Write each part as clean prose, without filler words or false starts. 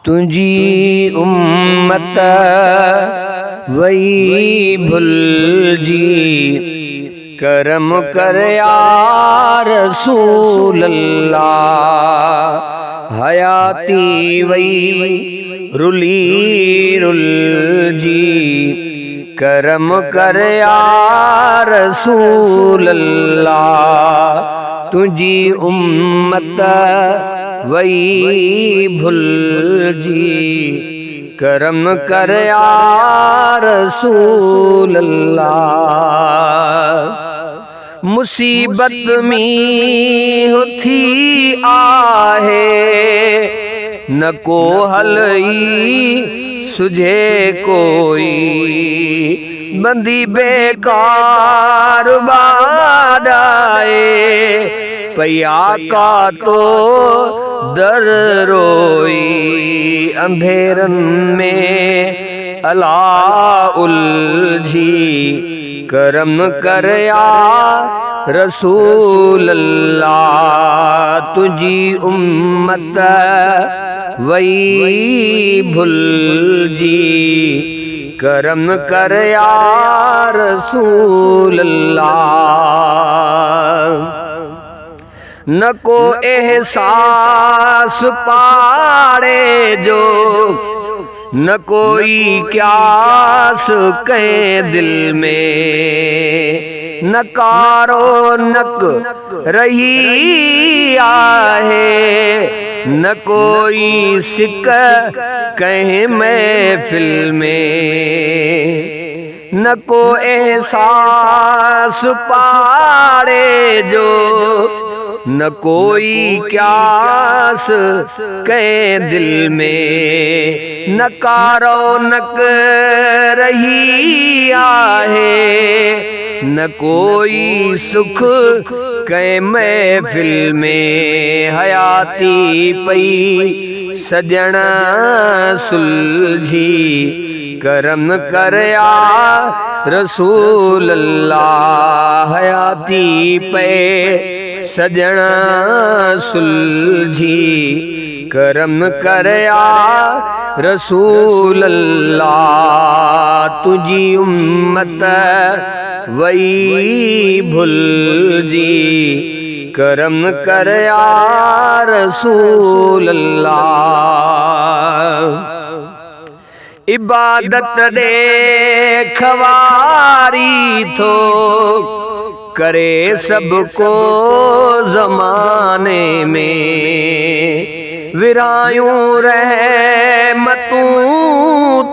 तुझी उम्मत वही भुल जी, करम कर या रसूल अल्लाह। हयाती वही रुली रुल जी, करम कर या रसूल अल्लाह। तुझी उम्मत वही भुल जी, करम कर या रसूल अल्लाह। मुसीबत में थी आहे, न को हलई सुझे कोई। बंदी बेकार बाडाए, पया का तो दर रोई। अंधेरन में अला उलझी, करम कर या रसूल अल्लाह। तुझी उम्मत वही भुल जी, करम कर या रसूल अल्लाह। न को एहसास पाड़े जो, न कोई क्यास के दिल में। न कारो नक रही आहे, न कोई सिक कहीं महफिल में। न को एहसास पाड़े जो, न कोई क्यास के दिल में। न कारो नक रही आहे, न कोई सुख के महफिल में। हयाती पई सजण सुलझी, करम कर या रसूल अल्लाह। हयाती पे सजण सुलझी, करम कर या रसूल अल्लाह। तुझी उम्मत वही भुल जी, करम कर या रसूल अल्लाह। इबादत दे खवारी थो, करे सबको ज़माने में। विरायूं रहमतूं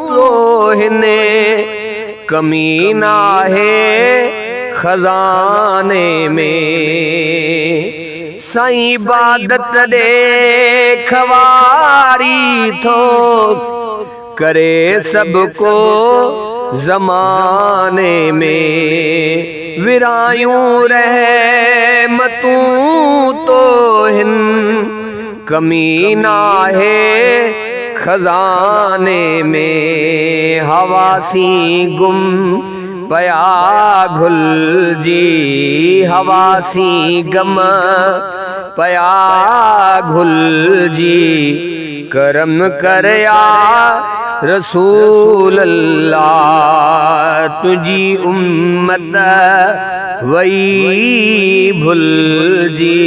तो हिने, कमी नाहे खजाने में। साईं इबादत दे खवारी थो, करे सबको ज़माने में। विरायूं रहमतूं तो हिन, कमी नाहे खजाने में। हवासी गुम पया घुल जी, हवासी गम पया घुल जी, करम कर या रसूल अल्लाह। तुझी उम्मत वही भुल जी,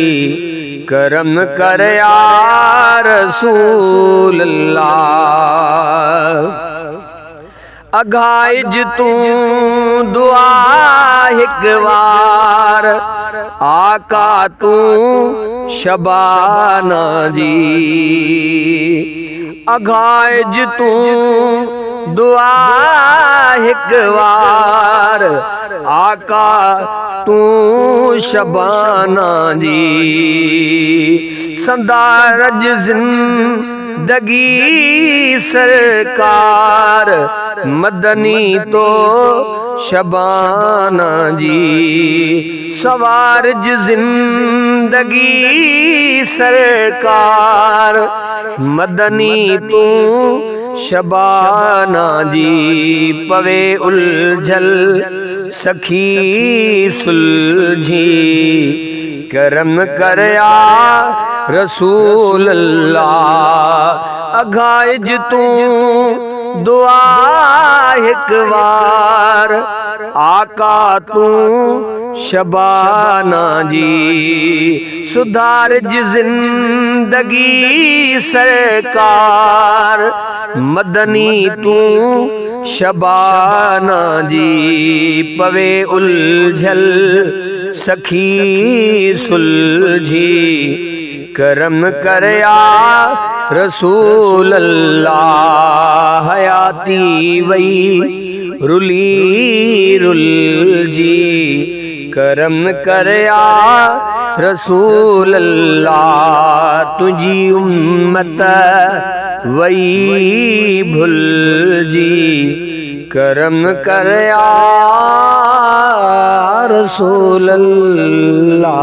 करम कर या रसूल अल्लाह। अघाइज तू दुआ हिक वार, आका तू शबाना जी। अघाइज तू दुआ हिक वार, आका तू शबाना जी। संदारज जिंदगी सरकार, मदनी तो शबाना जी। सवारज जिंदगी सरकार, मदनी तू शबाना जी। पवे उलझल सखी सुलझी, करम कर या रसूल अल्लाह। अघाइज तू दुआ हिक बार आका तू शबाना जी सुधार जिंदगी सरकार मदनी तू शबाना जी पवे उलझल सखी सुलझी करम कर या रसूल अल्लाह हयाती वही रुली रुलझी करम कर या रसूल अल्लाह तुझी उम्मत वही भुल जी करम कर या रसूल अल्लाह।